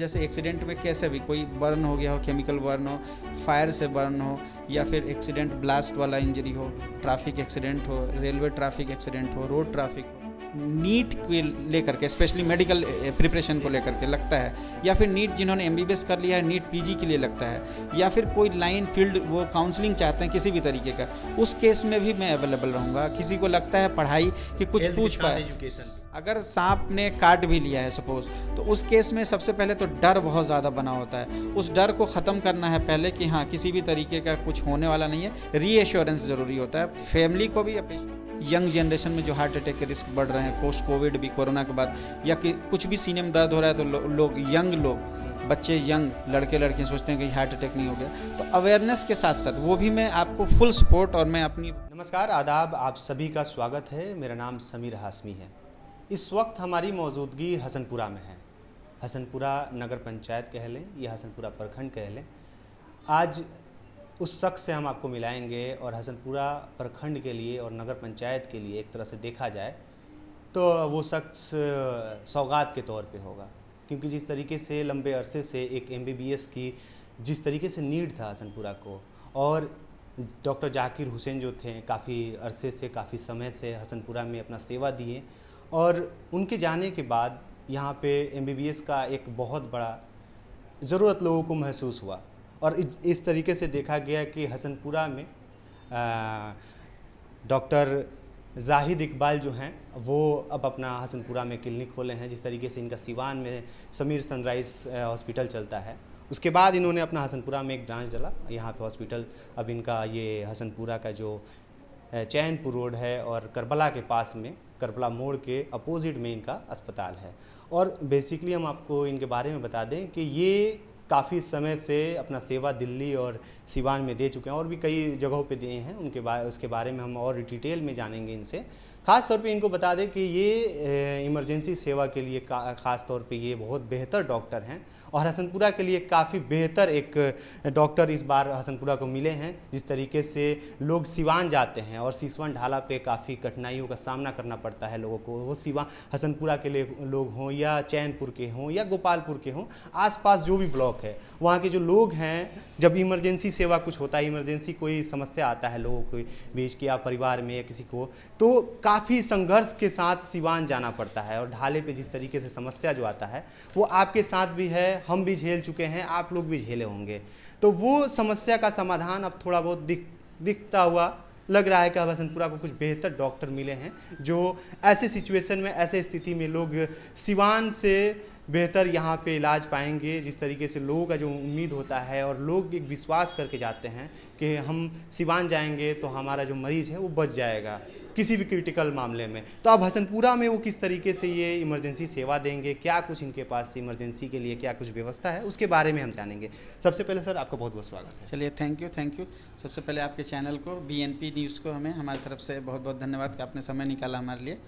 जैसे एक्सीडेंट में कैसे भी कोई बर्न हो गया हो, केमिकल बर्न हो, फायर से बर्न हो, या फिर एक्सीडेंट ब्लास्ट वाला इंजरी हो, ट्रैफिक एक्सीडेंट हो, रेलवे ट्रैफिक एक्सीडेंट हो, रोड ट्रैफिक हो, नीट को लेकर के स्पेशली मेडिकल प्रिपरेशन को लेकर के लगता है, या फिर नीट जिन्होंने एमबीबीएस कर लिया है नीट पीजी के लिए लगता है, या फिर कोई लाइन फील्ड वो काउंसलिंग चाहते हैं किसी भी तरीके का, उस केस में भी मैं अवेलेबल रहूँगा। किसी को लगता है पढ़ाई कि कुछ पूछ पाए, अगर सांप ने काट भी लिया है सपोज, तो उस केस में सबसे पहले तो डर बहुत ज़्यादा बना होता है। उस डर को ख़त्म करना है पहले कि हाँ किसी भी तरीके का कुछ होने वाला नहीं है। रीएश्योरेंस ज़रूरी होता है फैमिली को भी। यंग जनरेशन में जो हार्ट अटैक के रिस्क बढ़ रहे हैं पोस्ट कोविड भी, कोरोना के बाद, या कि कुछ भी सीने में दर्द हो रहा है तो लोग यंग लोग बच्चे यंग लड़के लड़कियाँ सोचते हैं कि हार्ट अटैक नहीं हो गया। तो अवेयरनेस के साथ साथ वो भी मैं आपको फुल सपोर्ट और मैं अपनी। नमस्कार, आदाब, आप सभी का स्वागत है। मेरा नाम समीर हाशमी है। इस वक्त हमारी मौजूदगी हसनपुरा में है। हसनपुरा नगर पंचायत कह लें या हसनपुरा प्रखंड कह लें। आज उस शख्स से हम आपको मिलाएंगे और हसनपुरा प्रखंड के लिए और नगर पंचायत के लिए एक तरह से देखा जाए तो वो शख्स सौगात के तौर पे होगा, क्योंकि जिस तरीके से लंबे अरसे से एक एमबीबीएस की जिस तरीके से नीड था हसनपुरा को, और डॉक्टर जाकिर हुसैन जो थे काफ़ी अरसे से काफ़ी समय से हसनपुरा में अपना सेवा दिए, और उनके जाने के बाद यहाँ पे एमबीबीएस का एक बहुत बड़ा ज़रूरत लोगों को महसूस हुआ। और इस तरीके से देखा गया कि हसनपुरा में डॉक्टर जाहिद इकबाल जो हैं वो अब अपना हसनपुरा में क्लिनिक खोले हैं। जिस तरीके से इनका सिवान में समीर सनराइज़ हॉस्पिटल चलता है, उसके बाद इन्होंने अपना हसनपुरा में एक ब्रांच डाला यहाँ पे हॉस्पिटल। अब इनका ये हसनपुरा का जो चैनपुर रोड है और करबला के पास में, करबला मोड़ के अपोजिट में इनका अस्पताल है। और बेसिकली हम आपको इनके बारे में बता दें कि ये काफ़ी समय से अपना सेवा दिल्ली और सिवान में दे चुके हैं, और भी कई जगहों पे दिए हैं। उसके बारे में हम और डिटेल में जानेंगे इनसे। ख़ास तौर पे इनको बता दें कि ये इमरजेंसी सेवा के लिए ख़ास तौर पे ये बहुत बेहतर डॉक्टर हैं, और हसनपुरा के लिए काफ़ी बेहतर एक डॉक्टर इस बार हसनपुरा को मिले हैं। जिस तरीके से लोग सिवान जाते हैं और सिसवन ढाला पे काफ़ी कठिनाइयों का सामना करना पड़ता है लोगों को, वो सिवान हसनपुरा के लिए लोग हों या चैनपुर के हों या गोपालपुर के हों, आसपास जो भी ब्लॉक है वहाँ के जो लोग हैं, जब इमरजेंसी सेवा कुछ होता है, इमरजेंसी कोई समस्या आता है लोगों के बीच की या परिवार में या किसी को, तो काफ़ी संघर्ष के साथ सिवान जाना पड़ता है। और ढाले पे जिस तरीके से समस्या जो आता है वो आपके साथ भी है, हम भी झेल चुके हैं, आप लोग भी झेले होंगे। तो वो समस्या का समाधान अब थोड़ा बहुत दिखता हुआ लग रहा है कि हसनपुरा को कुछ बेहतर डॉक्टर मिले हैं जो ऐसे सिचुएशन में, ऐसे स्थिति में लोग सिवान से बेहतर यहाँ पे इलाज पाएंगे। जिस तरीके से लोगों का जो उम्मीद होता है और लोग एक विश्वास करके जाते हैं कि हम सिवान जाएंगे तो हमारा जो मरीज़ है वो बच जाएगा किसी भी क्रिटिकल मामले में। तो अब हसनपुरा में वो किस तरीके से ये इमरजेंसी सेवा देंगे, क्या कुछ इनके पास इमरजेंसी के लिए क्या कुछ व्यवस्था है, उसके बारे में हम जानेंगे। सबसे पहले सर आपका बहुत बहुत स्वागत है। चलिए, थैंक यू। सबसे पहले आपके चैनल को, बीएनपी न्यूज़ को, हमें हमारी तरफ से बहुत बहुत धन्यवाद कि आपने समय निकाला हमारे लिए।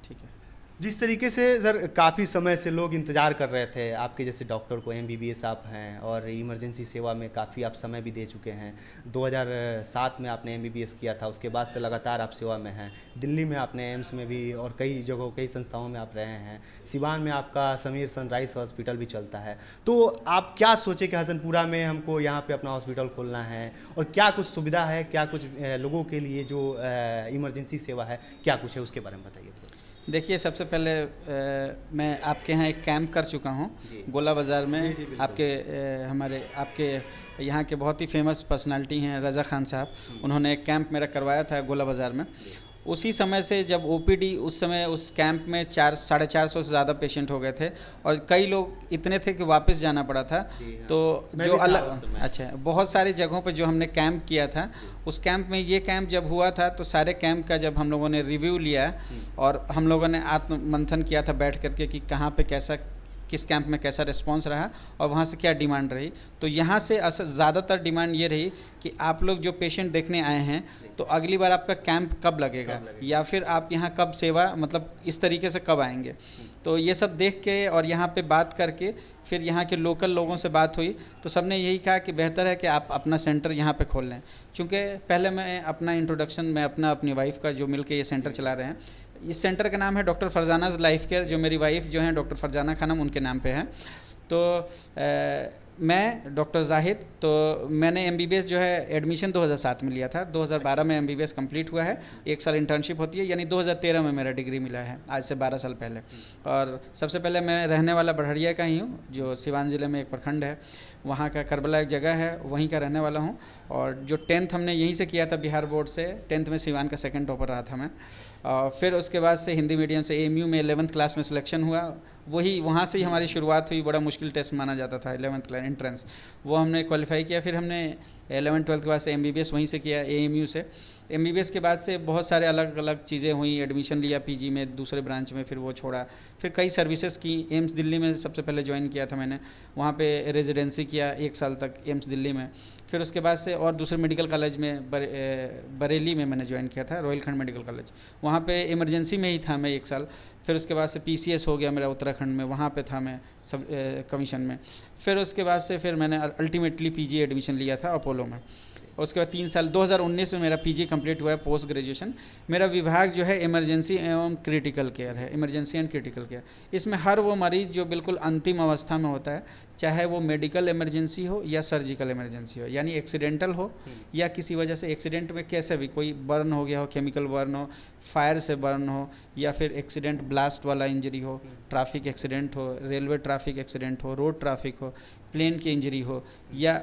ठीक है। जिस तरीके से सर काफ़ी समय से लोग इंतज़ार कर रहे थे आपके जैसे डॉक्टर को, एमबीबीएस आप हैं और इमरजेंसी सेवा में काफ़ी आप समय भी दे चुके हैं। 2007 में आपने एमबीबीएस किया था, उसके बाद से लगातार आप सेवा में हैं। दिल्ली में आपने एम्स में भी और कई जगहों, कई संस्थाओं में आप रहे हैं। सिवान में आपका समीर सनराइज़ हॉस्पिटल भी चलता है। तो आप क्या सोचे कि हसनपुरा में हमको यहाँ पर अपना हॉस्पिटल खोलना है, और क्या कुछ सुविधा है, क्या कुछ लोगों के लिए जो इमरजेंसी सेवा है क्या कुछ है, उसके बारे में बताइए। देखिए, सबसे पहले मैं आपके यहाँ एक कैंप कर चुका हूँ गोला बाज़ार में। जी, आपके यहाँ के बहुत ही फेमस पर्सनालिटी हैं रज़ा खान साहब, उन्होंने एक कैंप मेरा करवाया था गोला बाज़ार में। उसी समय से जब ओपीडी, उस समय उस कैंप में 450 से ज़्यादा पेशेंट हो गए थे, और कई लोग इतने थे कि वापस जाना पड़ा था। तो जो अलग, अच्छा, बहुत सारी जगहों पर जो हमने कैंप किया था, उस कैंप में ये कैंप जब हुआ था तो सारे कैंप का जब हम लोगों ने रिव्यू लिया और हम लोगों ने आत्म मंथन किया था बैठ करके कि कहाँ पे कैसा, किस कैंप में कैसा रिस्पांस रहा और वहाँ से क्या डिमांड रही। तो यहाँ से ज़्यादातर डिमांड ये रही कि आप लोग जो पेशेंट देखने आए हैं तो अगली बार आपका कैंप कब लगेगा, या फिर आप यहाँ कब सेवा, मतलब इस तरीके से कब आएंगे। तो ये सब देख के और यहाँ पे बात करके फिर यहाँ के लोकल लोगों से बात हुई तो सबने यही कहा कि बेहतर है कि आप अपना सेंटर यहाँ पे खोल लें। चूँकि पहले मैं अपना इंट्रोडक्शन, मैं अपनी वाइफ का जो मिल के ये सेंटर चला रहे हैं, इस सेंटर का नाम है डॉक्टर फरजानाज लाइफ केयर, जो मेरी वाइफ जो हैं डॉक्टर फरजाना खानम, उनके नाम पे है। तो मैं डॉक्टर जाहिद, तो मैंने एमबीबीएस जो है एडमिशन 2007 में लिया था, 2012 में एमबीबीएस कंप्लीट हुआ है, 1 साल इंटर्नशिप होती है, यानी 2013 में मेरा डिग्री मिला है, आज से 12 साल पहले। और सबसे पहले मैं रहने वाला बढ़िया का ही हूँ, जो सिवान ज़िले में एक प्रखंड है, वहाँ का करबला एक जगह है, वहीं का रहने वाला हूँ। और जो 10th हमने यहीं से किया था, बिहार बोर्ड से 10th में सिवान का सेकंड टॉपर रहा था मैं। और फिर उसके बाद से हिंदी मीडियम से एएमयू में 11th क्लास में सिलेक्शन हुआ, वही वहाँ से ही हमारी शुरुआत हुई। बड़ा मुश्किल टेस्ट माना जाता था 11th क्लास एंट्रेंस, वो हमने क्वालिफाई किया। फिर हमने 11th-12th के बाद से एमबीबीएस वहीं से किया, एएमयू से। एमबीबीएस के बाद से बहुत सारे अलग अलग चीज़ें हुई, एडमिशन लिया पीजी में दूसरे ब्रांच में, फिर वो छोड़ा, फिर कई सर्विसेज की। एम्स दिल्ली में सबसे पहले ज्वाइन किया था मैंने, वहाँ पे रेजिडेंसी किया 1 साल तक एम्स दिल्ली में। फिर उसके बाद से और दूसरे मेडिकल कॉलेज में बरेली में मैंने ज्वाइन किया था, रोहिलखंड मेडिकल कॉलेज, वहाँ पे इमरजेंसी में ही था मैं 1 साल। फिर उसके बाद से पीसीएस हो गया मेरा उत्तराखंड में, वहाँ पे था मैं सब कमीशन में। फिर उसके बाद से फिर मैंने अल्टीमेटली पीजी एडमिशन लिया था अपोलो में। उसके बाद 3 साल 2019 में मेरा पीजी कंप्लीट हुआ है, पोस्ट ग्रेजुएशन। मेरा विभाग जो है इमरजेंसी एवं क्रिटिकल केयर है, इमरजेंसी एंड क्रिटिकल केयर। इसमें हर वो मरीज़ जो बिल्कुल अंतिम अवस्था में होता है, चाहे वो मेडिकल इमरजेंसी हो या सर्जिकल इमरजेंसी हो, यानी एक्सीडेंटल हो या किसी वजह से एक्सीडेंट में कैसे भी कोई बर्न हो गया हो, केमिकल बर्न हो, फायर से बर्न हो, या फिर एक्सीडेंट ब्लास्ट वाला इंजरी हो, ट्रैफिक एक्सीडेंट हो, रेलवे ट्रैफिक एक्सीडेंट हो, रोड ट्रैफिक हो, प्लेन की इंजरी हो, या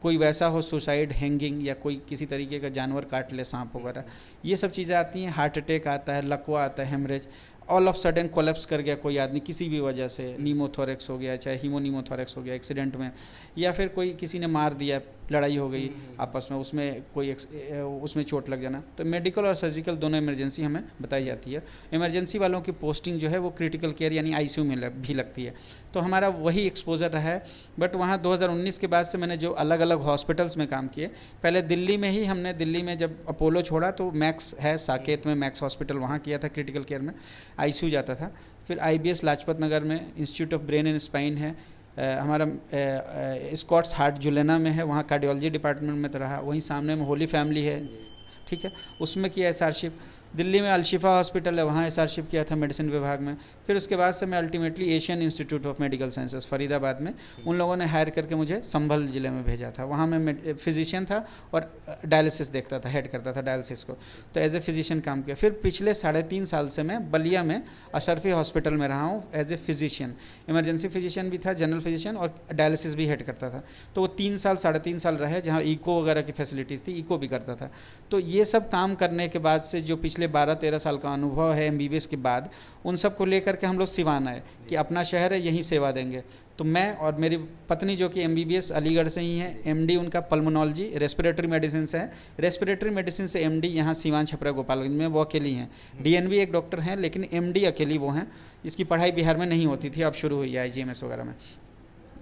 कोई वैसा हो सुसाइड, हैंगिंग, या कोई किसी तरीके का जानवर काट ले, सांप वगैरह, ये सब चीज़ें आती हैं। हार्ट अटैक आता है, लकवा आता है, haemorrhage, all of sudden collapse कर गया कोई आदमी किसी भी वजह से, नीमोथोरेक्स हो गया, चाहे हीमोनीमोथोरेक्स हो गया एक्सीडेंट में, या फिर कोई किसी ने मार दिया, लड़ाई हो गई आपस में, उसमें कोई उसमें चोट लग जाना, तो मेडिकल और सर्जिकल दोनों इमरजेंसी हमें बताई जाती है। इमरजेंसी वालों की पोस्टिंग जो है वो क्रिटिकल केयर यानी आईसीयू में भी लगती है, तो हमारा वही एक्सपोजर रहा है। बट वहाँ 2019 के बाद से मैंने जो अलग अलग हॉस्पिटल्स में काम किए, पहले दिल्ली में ही हमने, दिल्ली में जब अपोलो छोड़ा तो मैक्स है साकेत में, मैक्स हॉस्पिटल, वहाँ किया था क्रिटिकल केयर में, आईसीयू जाता था। फिर आईबीएस लाजपत नगर में institute of brain and spine है, हमारा स्कॉट्स हार्ट जुलेना में है, वहाँ कार्डियोलॉजी डिपार्टमेंट में तो रहा। वहीं सामने में होली फैमिली है, ठीक है, उसमें किया एसआरशिप। दिल्ली में अलशिफा हॉस्पिटल है, वहाँ एसआरशिप किया था मेडिसिन विभाग में। फिर उसके बाद से मैं ultimately Asian institute of medical sciences Faridabad में, उन लोगों ने हायर करके मुझे संभल ज़िले में भेजा था। वहाँ मैं फिजिशियन था और डायलिसिस देखता था, हेड करता था डायलिसिस को, तो एज ए फिजिशियन काम किया। फिर पिछले 3.5 साल से मैं बलिया में अशरफी हॉस्पिटल में रहा हूँ as a physician, emergency physician भी था, जनरल फिजिशियन, और डायलिसिस भी हेड करता था। तो वो 3 साल 3.5 साल रहे, जहाँ इको वगैरह की फैसिलिटीज़ थी, इको भी करता था। तो ये सब काम करने के बाद से जो पिछले 12-13 साल का अनुभव है एमबीबीएस के बाद, उन सब को लेकर के हम लोग सिवान आए कि अपना शहर है, यहीं सेवा देंगे। तो मैं और मेरी पत्नी जो कि एमबीबीएस अलीगढ़ से ही हैं, एमडी उनका पल्मोनोलॉजी रेस्पिरेटरी मेडिसिन से है, रेस्पिरेटरी मेडिसिन से एमडी यहाँ सिवान छपरा गोपालगंज में वो अकेली हैं। डीएनबी एक डॉक्टर हैं, लेकिन एमडी अकेली वो हैं। इसकी पढ़ाई बिहार में नहीं होती थी, अब शुरू हुई है आईजीएमएस वगैरह में,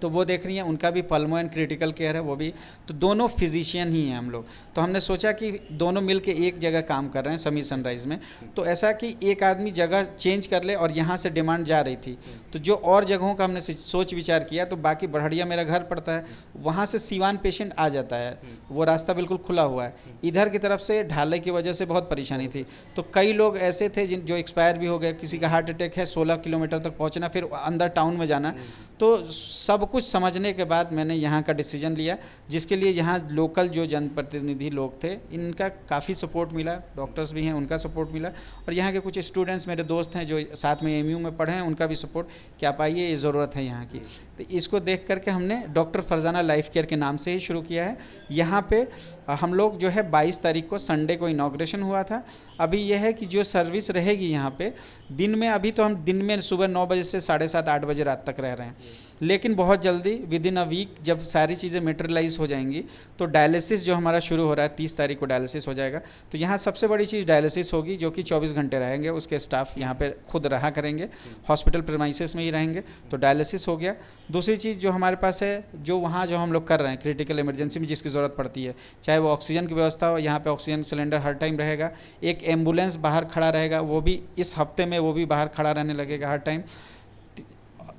तो वो देख रही हैं, उनका भी पल्मो एंड क्रिटिकल केयर है वो भी, तो दोनों फिजिशियन ही हैं हम लोग। तो हमने सोचा कि दोनों मिल के एक जगह काम कर रहे हैं समीर सनराइज़ में, तो ऐसा कि एक आदमी जगह चेंज कर ले, और यहाँ से डिमांड जा रही थी, तो जो और जगहों का हमने सोच विचार किया, तो बाकी बढ़िया मेरा घर पड़ता है, वहाँ से सिवान पेशेंट आ जाता है, वो रास्ता बिल्कुल खुला हुआ है। इधर की तरफ से ढाले की वजह से बहुत परेशानी थी, तो कई लोग ऐसे थे जो एक्सपायर भी हो गए, किसी का हार्ट अटैक है, 16 किलोमीटर तक पहुँचना, फिर अंदर टाउन में जाना। तो सब कुछ समझने के बाद मैंने यहाँ का डिसीजन लिया, जिसके लिए यहाँ लोकल जो जनप्रतिनिधि लोग थे, इनका काफ़ी सपोर्ट मिला, डॉक्टर्स भी हैं उनका सपोर्ट मिला, और यहाँ के कुछ स्टूडेंट्स मेरे दोस्त हैं जो साथ में एमयू में पढ़े हैं, उनका भी सपोर्ट कि आप आइए, ये ज़रूरत है यहाँ की। तो इसको देख करके हमने डॉक्टर फरजाना लाइफ केयर के नाम से ही शुरू किया है। यहाँ पे हम लोग जो है 22 तारीख को संडे को इनॉग्रेशन हुआ था। अभी यह है कि जो सर्विस रहेगी यहाँ पे दिन में, अभी तो हम दिन में सुबह 9 बजे से 7:30-8 बजे रात तक रह रहे हैं, लेकिन बहुत जल्दी विद इन अ वीक जब सारी चीज़ें मेटेरियलाइज हो जाएंगी, तो डायलिसिस जो हमारा शुरू हो रहा है 30 तारीख को डायलिसिस हो जाएगा। तो यहाँ सबसे बड़ी चीज़ डायलिसिस होगी, जो कि 24 घंटे रहेंगे, उसके स्टाफ यहाँ पे खुद रहा करेंगे, हॉस्पिटल प्रीमाइसेस में ही रहेंगे, तो डायलिसिस हो गया। दूसरी चीज़ जो हमारे पास है, जो वहाँ जो हम लोग कर रहे हैं क्रिटिकल इमरजेंसी में जिसकी ज़रूरत पड़ती है, चाहे वो ऑक्सीजन की व्यवस्था हो, यहाँ पे ऑक्सीजन सिलेंडर हर टाइम रहेगा, एक एम्बुलेंस बाहर खड़ा रहेगा, वो भी इस हफ्ते में वो भी बाहर खड़ा रहने लगेगा हर टाइम।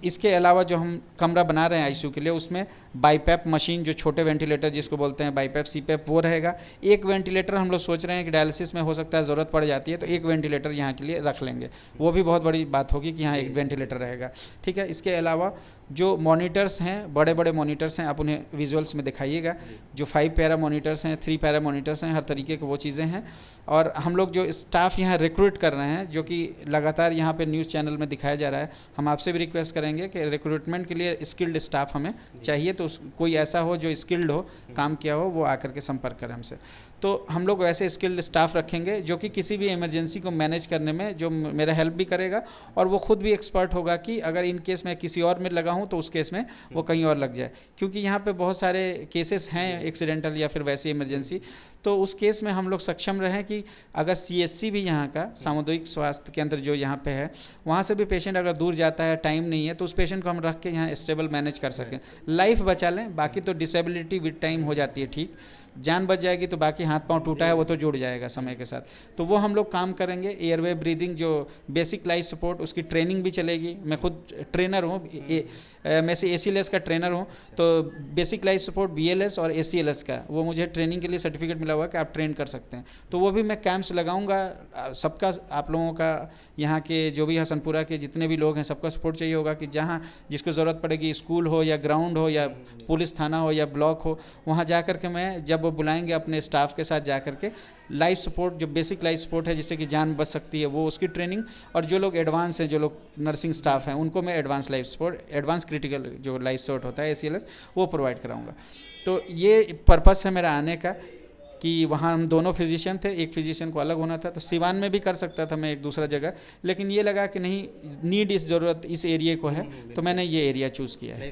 इसके अलावा जो हम कमरा बना रहे हैं आईसीयू के लिए, उसमें बाईपैप मशीन, जो छोटे वेंटिलेटर जिसको बोलते हैं बाईपैप सीपैप, वो रहेगा। एक वेंटिलेटर हम लोग सोच रहे हैं कि डायलिसिस में हो सकता है ज़रूरत पड़ जाती है, तो एक वेंटिलेटर यहाँ के लिए रख लेंगे, वो भी बहुत बड़ी बात होगी कि यहाँ एक वेंटिलेटर रहेगा, ठीक है। इसके अलावा जो मॉनिटर्स हैं, बड़े बड़े मॉनिटर्स हैं, आप उन्हें विजुअल्स में दिखाइएगा, जो 5 पैरा मॉनिटर्स हैं, 3 पैरा मॉनिटर्स हैं, हर तरीके की वो चीज़ें हैं। और हम लोग जो स्टाफ यहाँ रिक्रूट कर रहे हैं, जो कि लगातार यहाँ पे न्यूज़ चैनल में दिखाया जा रहा है, हम आपसे भी रिक्वेस्ट करेंगे कि रिक्रूटमेंट के लिए स्किल्ड स्टाफ हमें चाहिए, तो कोई ऐसा हो जो स्किल्ड हो, काम किया हो, वो आकर के संपर्क करें हमसे। तो हम लोग वैसे स्किल्ड स्टाफ रखेंगे जो कि किसी भी इमरजेंसी को मैनेज करने में जो मेरा हेल्प भी करेगा, और वो खुद भी एक्सपर्ट होगा कि अगर इन केस मैं किसी और में लगा हूँ तो उस केस में वो कहीं और लग जाए, क्योंकि यहाँ पे बहुत सारे केसेस हैं एक्सीडेंटल या फिर वैसी इमरजेंसी। तो उस केस में हम लोग सक्षम रहें कि अगर CHC भी यहाँ का सामुदायिक स्वास्थ्य केंद्र जो यहाँ पे है, वहाँ से भी पेशेंट अगर दूर जाता है, टाइम नहीं है, तो उस पेशेंट को हम रख के यहाँ स्टेबल मैनेज कर सकें, लाइफ बचा लें। बाकी तो डिसेबिलिटी विद टाइम हो जाती है, ठीक, जान बच जाएगी तो बाकी हाथ पांव टूटा है वो तो जुड़ जाएगा समय के साथ। तो वो हम लोग काम करेंगे। एयरवे ब्रीदिंग जो बेसिक लाइफ सपोर्ट, उसकी ट्रेनिंग भी चलेगी। मैं खुद ट्रेनर हूँ, मैं से ACLS का ट्रेनर हूँ, तो बेसिक लाइफ सपोर्ट BLS और ACLS का वो मुझे ट्रेनिंग के लिए सर्टिफिकेट मिला हुआ है कि आप ट्रेन कर सकते हैं। तो वो भी मैं कैंप्स लगाऊंगा सबका, आप लोगों का, यहाँ के जो भी हसनपुरा के जितने भी लोग हैं, सबका सपोर्ट चाहिए होगा कि जहाँ जिसको ज़रूरत पड़ेगी, स्कूल हो या ग्राउंड हो या पुलिस थाना हो या ब्लॉक हो, वहाँ जा कर के मैं, जब वो बुलाएंगे अपने स्टाफ के साथ जा कर के, लाइफ सपोर्ट जो बेसिक लाइफ सपोर्ट है जिससे कि जान बच सकती है, वो उसकी ट्रेनिंग, और जो लोग एडवांस हैं, जो लोग नर्सिंग स्टाफ हैं, उनको मैं advance life support, advance critical जो लाइफ सपोर्ट होता है ACLS, वो प्रोवाइड कराऊंगा। तो ये पर्पस है मेरा आने का कि वहाँ हम दोनों फिजिशियन थे, एक फिजिशियन को अलग होना था, तो सिवान में भी कर सकता था मैं एक दूसरा जगह, लेकिन ये लगा कि नहीं, नीड इस ज़रूरत इस एरिया को है, तो मैंने ये एरिया चूज़ किया है।